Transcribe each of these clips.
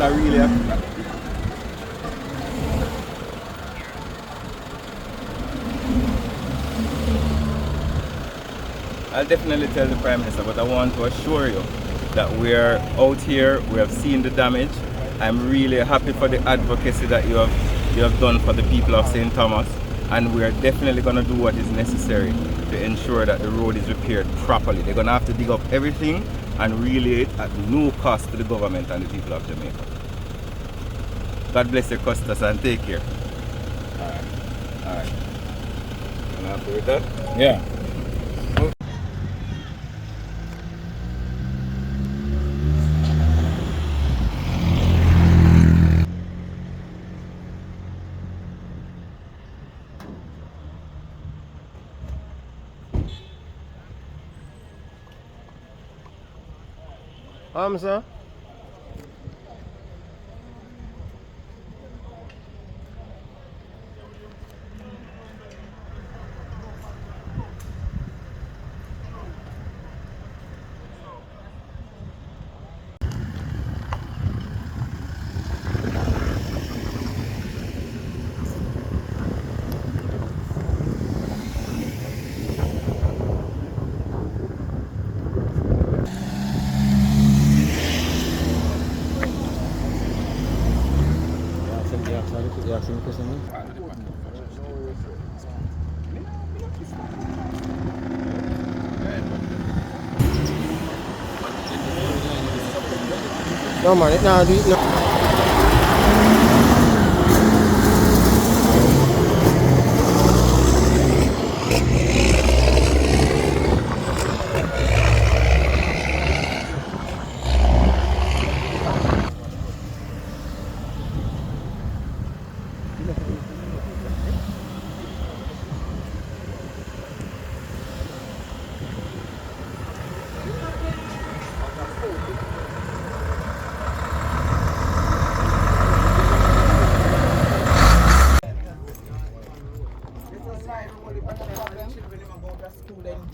not really a... I'll definitely tell the Prime Minister, but I want to assure you that we're out here, we have seen the damage. I'm really happy for the advocacy that you have done for the people of Stthomas, and we're definitely going to do what is necessary to ensure that the road is repaired properly. They're going to have to dig up everything and relay it at no cost to the government and the people of Jamaica. God bless you, Custos, and take care. Alright. Alright. You happy with that? Yeah. Sir. No man, no.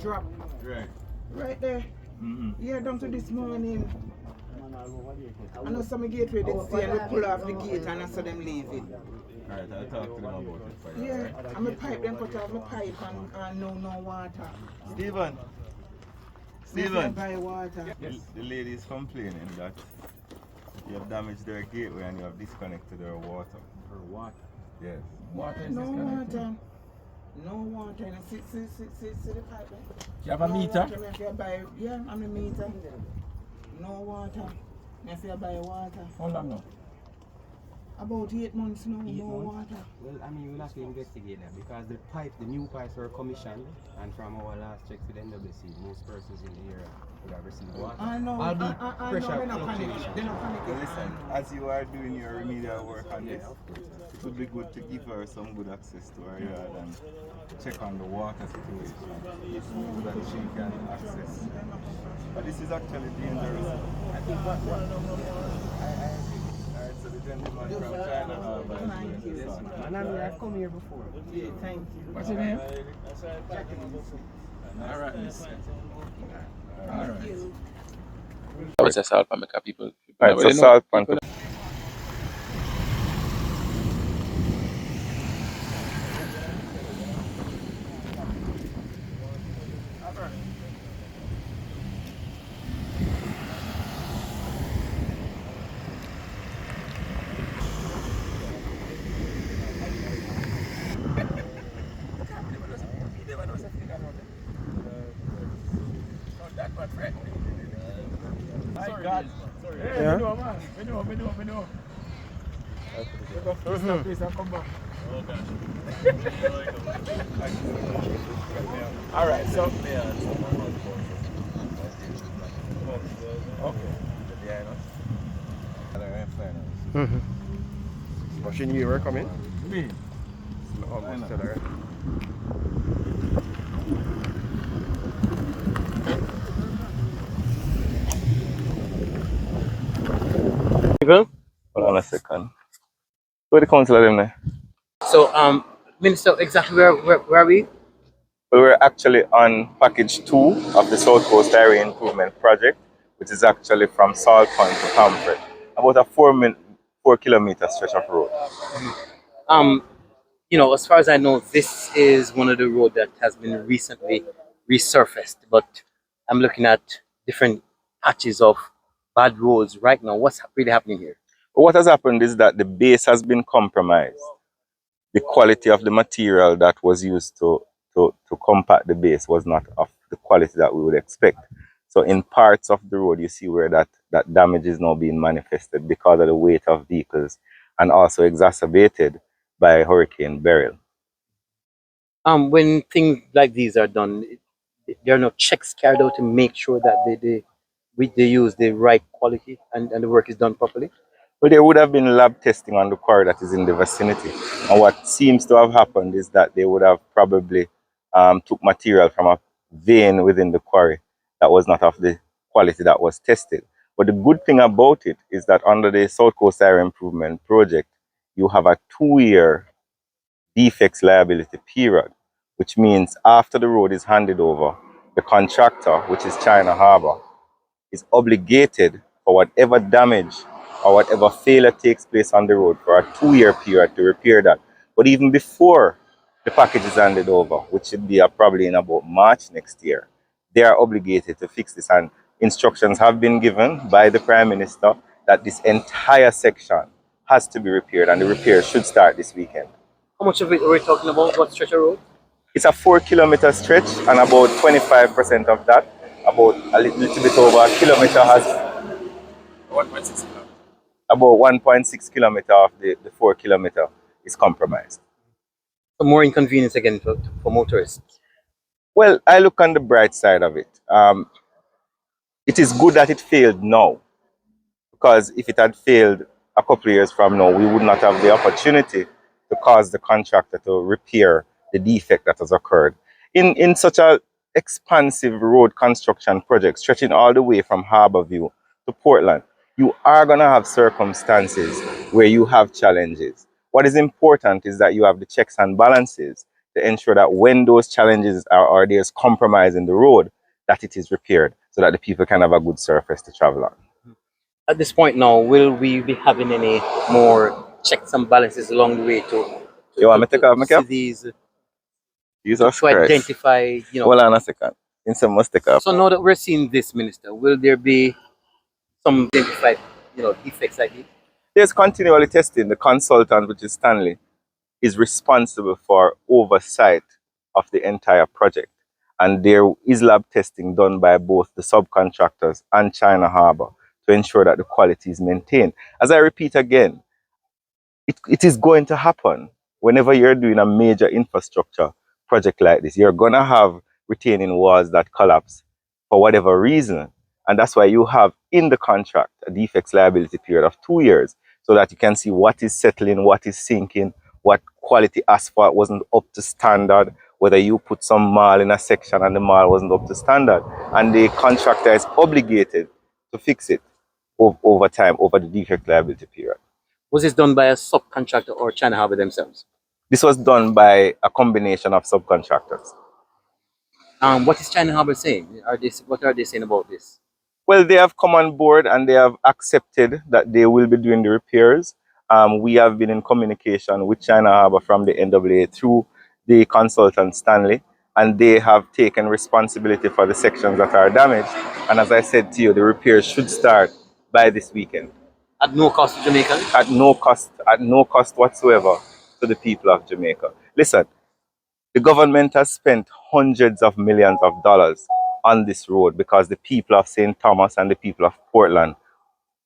Drop. Right there. Yeah, down to this morning. I know some gateway did stay and we pull off the gate and I saw them leaving. Alright, I'll talk to them about it. Yeah, and my pipe then cut off my pipe and no water. Stephen! Buy water. The lady is complaining that you have damaged their gateway and you have disconnected their water. Her water? Yes. Water is No disconnected. water. No water. And see the pipe there? You have a meter? Water, if you buy, yeah, I'm a meter. No water. If you buy water. How long now? About 8 months now, no water. Well, I mean, we'll have to investigate that because the new pipes were commissioned, and from our last checks with NWC, most persons in the area would have received water. I know, All the I pressure know, they're not fluctuations. panicking. They're not panicking. Listen, as you are doing your remedial work on this, it would be good to give her some good access to her yard and check on the water situation so that she can access. But this is actually dangerous. I think what Alright, so the gentleman from China Thank you. and I mean, I've come here before. Yeah, thank you. What's your name? Alright. Alright. That was a salt pan because people. Alright, so salt pan. My God. Sorry. Yeah. We know. Please come back. Oh gosh. Alright, so okay. Machine you were coming? Me. Almost still alright. Hold on a second. Where the council of them there? So, Minister, exactly where are we? Well, we're actually on package 2 of the South Coast Area Improvement Project, which is actually from Salt Pond to Pamphlet. About a 4 kilometer stretch of road. Um, as far as I know, this is one of the roads that has been recently resurfaced, but I'm looking at different patches of bad roads right now. What's really happening here? But what has happened is that the base has been compromised. The quality of the material that was used to compact the base was not of the quality that we would expect. So in parts of the road, you see where that damage is now being manifested because of the weight of vehicles and also exacerbated by Hurricane Beryl. When things like these are done, there are no checks carried out to make sure that they use the right quality and the work is done properly. Well, there would have been lab testing on the quarry that is in the vicinity. And what seems to have happened is that they would have probably took material from a vein within the quarry that was not of the quality that was tested. But the good thing about it is that under the South Coast Area Improvement Project, you have a 2-year defects liability period, which means after the road is handed over, the contractor, which is China Harbour, is obligated for whatever damage or whatever failure takes place on the road for a 2-year period to repair that. But even before the package is handed over, which should be probably in about March next year, they are obligated to fix this. And instructions have been given by the Prime Minister that this entire section has to be repaired, and the repair should start this weekend. How much of it are we talking about? What stretch of road? It's a 4-kilometer stretch, and about 25% of that, about a little bit over a kilometer, has 1.6 kilometers. about 1.6 kilometer of the 4 kilometer is compromised. So more inconvenience again for motorists. Well, I look on the bright side of it. It is good that it failed now, because if it had failed a couple of years from now, we would not have the opportunity to cause the contractor to repair the defect that has occurred. In such a expansive road construction project stretching all the way from Harborview to Portland, you are going to have circumstances where you have challenges. What is important is that you have the checks and balances to ensure that when those challenges are, or there's compromise in the road, that it is repaired so that the people can have a good surface to travel on. At this point now, will we be having any more checks and balances along the way to You want me to take off my cap? see these, Jesus to Christ. identify, Hold on a second. Instant must take off. So now that we're seeing this, Minister, will there be some identified, defects like it? There's continually testing. The consultant, which is Stanley, is responsible for oversight of the entire project. And there is lab testing done by both the subcontractors and China Harbour to ensure that the quality is maintained. As I repeat again, it is going to happen whenever you're doing a major infrastructure project like this. You're going to have retaining walls that collapse for whatever reason. And that's why you have in the contract a defects liability period of 2 years, so that you can see what is settling, what is sinking, what quality asphalt wasn't up to standard, whether you put some marl in a section and the marl wasn't up to standard. And the contractor is obligated to fix it over time, over the defect liability period. Was this done by a subcontractor or China Harbour themselves? This was done by a combination of subcontractors. What is China Harbour saying? What are they saying about this? Well, they have come on board and they have accepted that they will be doing the repairs. We have been in communication with China Harbour from the NWA through the consultant Stanley, and they have taken responsibility for the sections that are damaged. And as I said to you, the repairs should start by this weekend. At no cost to Jamaicans? At no cost whatsoever to the people of Jamaica. Listen, the government has spent hundreds of millions of dollars on this road because the people of Stthomas and the people of Portland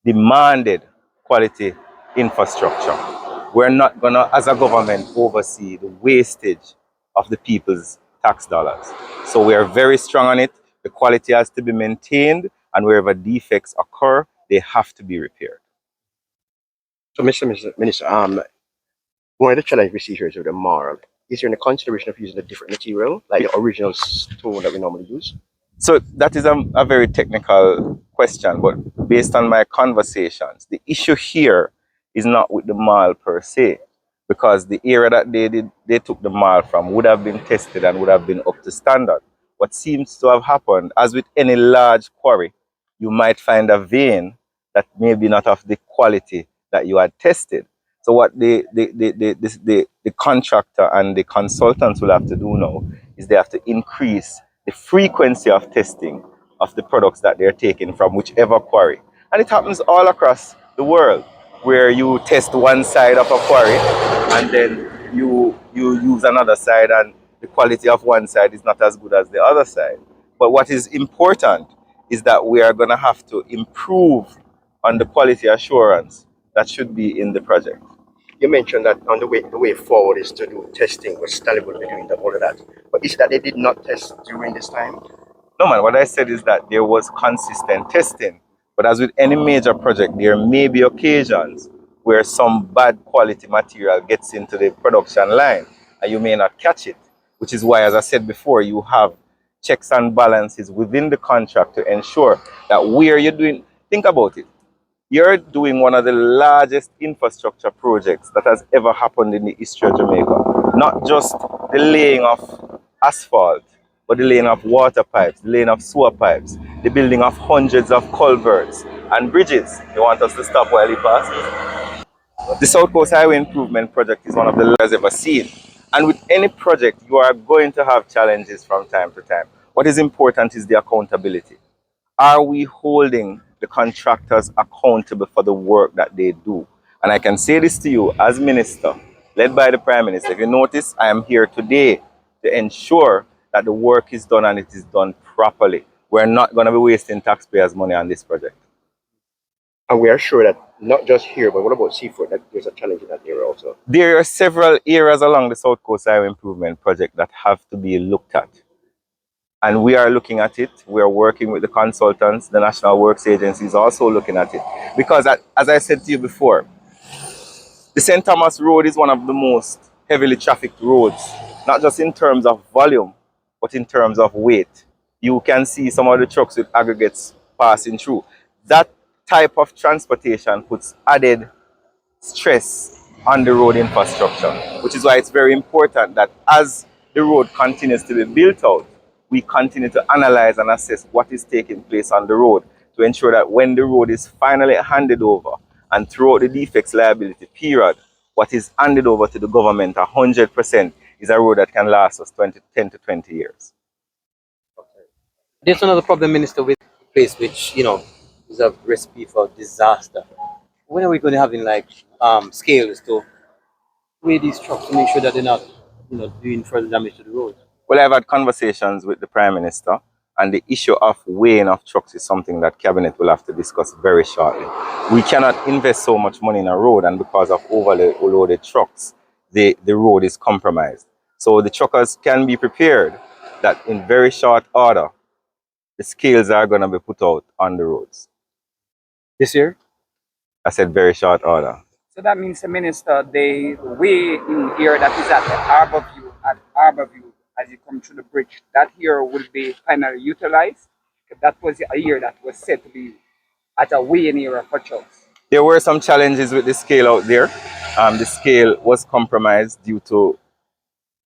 demanded quality infrastructure. We're not going to, as a government, oversee the wastage of the people's tax dollars. So we are very strong on it. The quality has to be maintained, and wherever defects occur, they have to be repaired. So, Mr. Minister, one of the challenges we see here is with the marl. Is there any consideration of using a different material, like the original stone that we normally use? So that is a very technical question, but based on my conversations, the issue here is not with the marl per se, because the area that they took the marl from would have been tested and would have been up to standard. What seems to have happened, as with any large quarry, you might find a vein that maybe not of the quality that you had tested. So what the contractor and the consultants will have to do now is they have to increase the frequency of testing of the products that they're taking from whichever quarry. And it happens all across the world where you test one side of a quarry and then you use another side and the quality of one side is not as good as the other side. But what is important is that we are going to have to improve on the quality assurance that should be in the project. You mentioned that on the way forward is to do testing, but Stanley will be doing all of that. But is that they did not test during this time? No, man, what I said is that there was consistent testing. But as with any major project, there may be occasions where some bad quality material gets into the production line and you may not catch it, which is why, as I said before, you have checks and balances within the contract to ensure that where you're doing, think about it. You're doing one of the largest infrastructure projects that has ever happened in the history of Jamaica. Not just the laying of asphalt, but the laying of water pipes, the laying of sewer pipes, the building of hundreds of culverts and bridges. You want us to stop while he passes? The South Coast Highway Improvement Project is one of the largest ever seen. And with any project, you are going to have challenges from time to time. What is important is the accountability. Are we holding the contractors accountable for the work that they do? And I can say this to you as minister, led by the Prime Minister. If you notice, I am here today to ensure that the work is done and it is done properly. We're not going to be wasting taxpayers' money on this project. And we are sure that not just here, but what about Seaford, that there's a challenge in that area also? There are several areas along the South Coast Highway Improvement Project that have to be looked at. And we are looking at it. We are working with the consultants. The National Works Agency is also looking at it. Because, as I said to you before, the Stthomas Road is one of the most heavily trafficked roads, not just in terms of volume, but in terms of weight. You can see some of the trucks with aggregates passing through. That type of transportation puts added stress on the road infrastructure, which is why it's very important that as the road continues to be built out, we continue to analyze and assess what is taking place on the road to ensure that when the road is finally handed over and throughout the defects liability period, what is handed over to the government 100% is a road that can last us 10 to 20 years. There's another problem, Minister, with the place which, is a recipe for disaster. When are we going to have scales to weigh these trucks to make sure that they're not, doing further damage to the road? Well, I've had conversations with the Prime Minister, and the issue of weighing of trucks is something that Cabinet will have to discuss very shortly. We cannot invest so much money in a road, and because of overloaded trucks, the road is compromised. So the truckers can be prepared that in very short order, the scales are going to be put out on the roads. This year? I said very short order. So that means, the Minister, the way in here that is at Harborview, as you come through the bridge, that here will be finally utilized. That was a year that was said to be at a weighing area for trucks. There were some challenges with the scale out there. The scale was compromised due to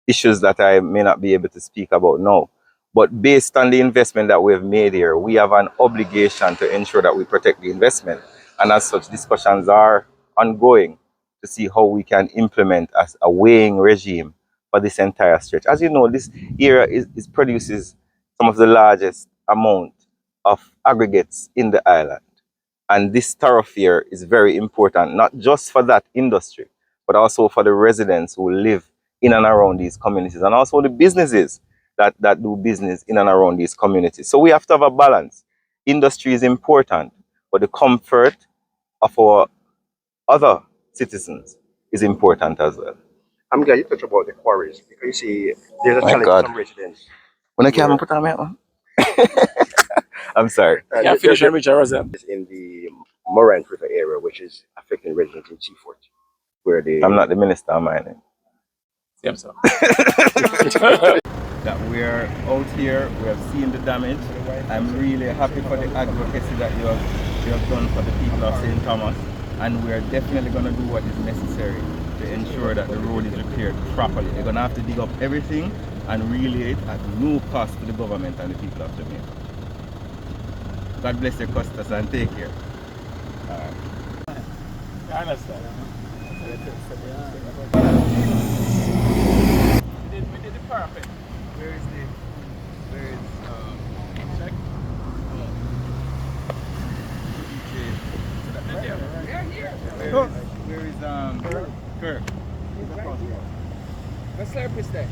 issues that I may not be able to speak about now. But based on the investment that we've made here, we have an obligation to ensure that we protect the investment. And as such, discussions are ongoing to see how we can implement as a weighing regime for this entire stretch. As you know, this area produces some of the largest amount of aggregates in the island. And this thoroughfare is very important, not just for that industry, but also for the residents who live in and around these communities, and also the businesses that do business in and around these communities. So we have to have a balance. Industry is important, but the comfort of our other citizens is important as well. I'm glad you touched about the quarries, because you see, there's a challenge for some residents. When I can't put on my own. I'm sorry. Yeah, finish in the Morant River area, which is affecting residents in Seaford, where they... I'm not the minister of mining. Yeah, so. That we are out here, we have seen the damage. I'm really happy for the advocacy that you have done for the people of Stthomas, and we are definitely going to do what is necessary to ensure that the road is repaired properly. They're going to have to dig up everything and relay it at no cost to the government and the people of Jamaica. God bless you, Custos, and take care. I understand. We did the parapet. Where is Chec? Yeah, here. Where is Kirk? Let's surface that.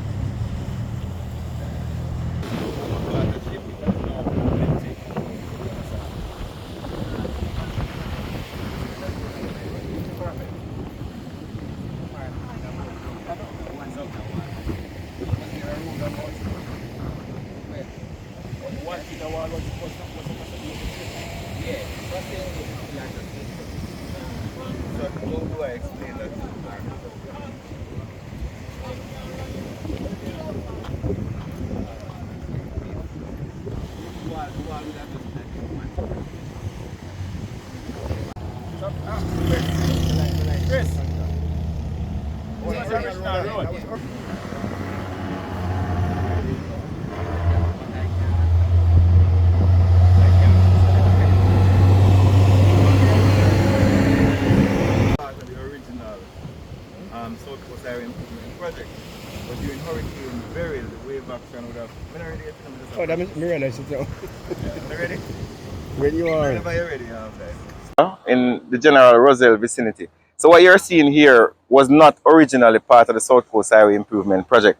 So how do I explain that? Chris, what's the original road? Part of the original South Coast Highway Improvement Project. But during Hurricane Beryl, the wave action would have. When are you ready? Oh, that means me realize it now. Yeah, ready? When you are. Whenever you're ready, in the general Roselle vicinity. So what you're seeing here was not originally part of the South Coast Highway Improvement Project.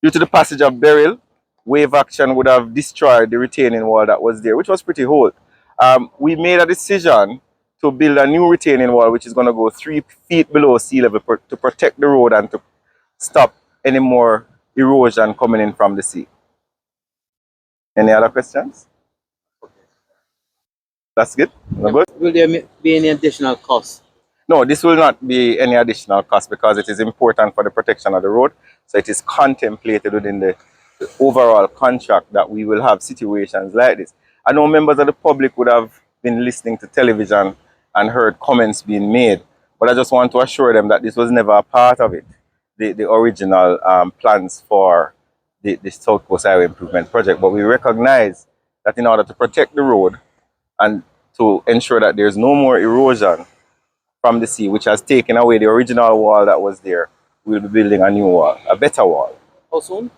Due to the passage of Beryl, wave action would have destroyed the retaining wall that was there, which was pretty old. We made a decision to build a new retaining wall, which is going to go 3 feet below sea level to protect the road and to stop any more erosion coming in from the sea. Any other questions? That's good? Good? Will there be any additional costs? No, this will not be any additional cost because it is important for the protection of the road. So it is contemplated within the overall contract that we will have situations like this. I know members of the public would have been listening to television and heard comments being made, but I just want to assure them that this was never a part of it, the original plans for the South Coast Highway Improvement Project. But we recognize that in order to protect the road and to ensure that there's no more erosion from the sea, which has taken away the original wall that was there, we'll be building a new wall, a better wall. How soon?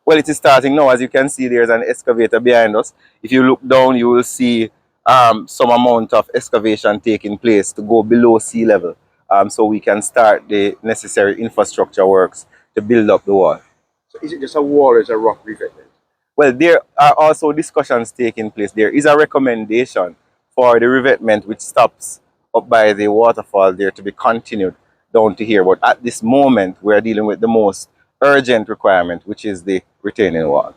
Well, it is starting now. As you can see, there's an excavator behind us. If you look down, you will see some amount of excavation taking place to go below sea level, so we can start the necessary infrastructure works to build up the wall. So is it just a wall or is it a rock revetment? Well, there are also discussions taking place. There is a recommendation for the revetment which stops up by the waterfall there to be continued down to here. But at this moment, we are dealing with the most urgent requirement, which is the retaining wall.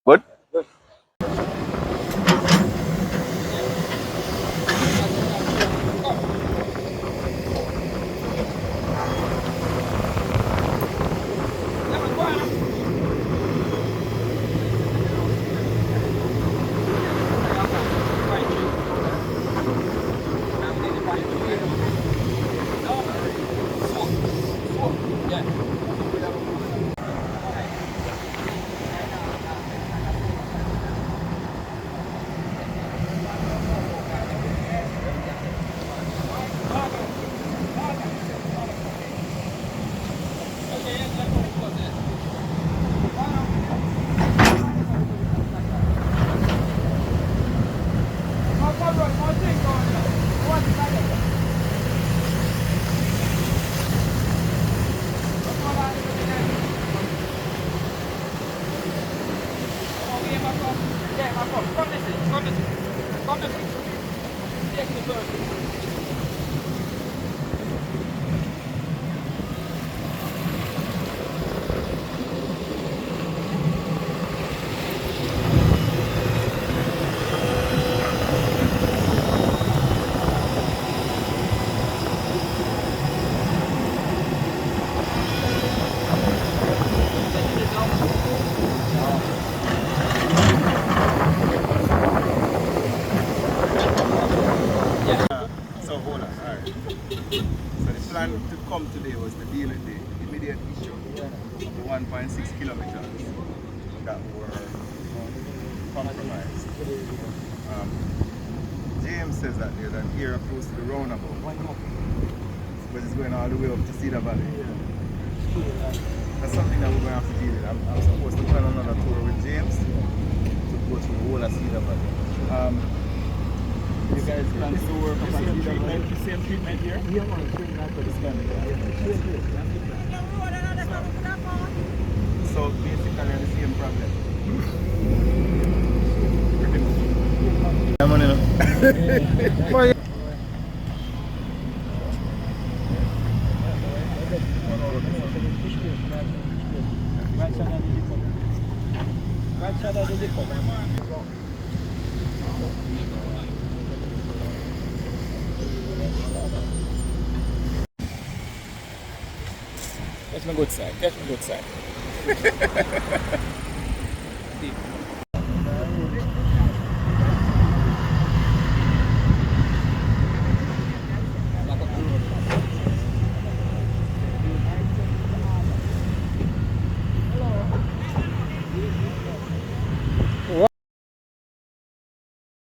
Good? So hold on, alright. So the plan to come today was to deal with the immediate issue of the 1.6 kilometers that were compromised. James James says that there's an area close to the roundabout. But it's going all the way up to Cedar Valley. That's something that we're going to have to deal with. I'm supposed to plan another tour with James to go through the whole of Cedar Valley. You guys plan to work on Cedar Valley? The same treatment here? Yeah, man, treatment for this kind of guy. So basically the same problem. I'm on it. Catch my good side.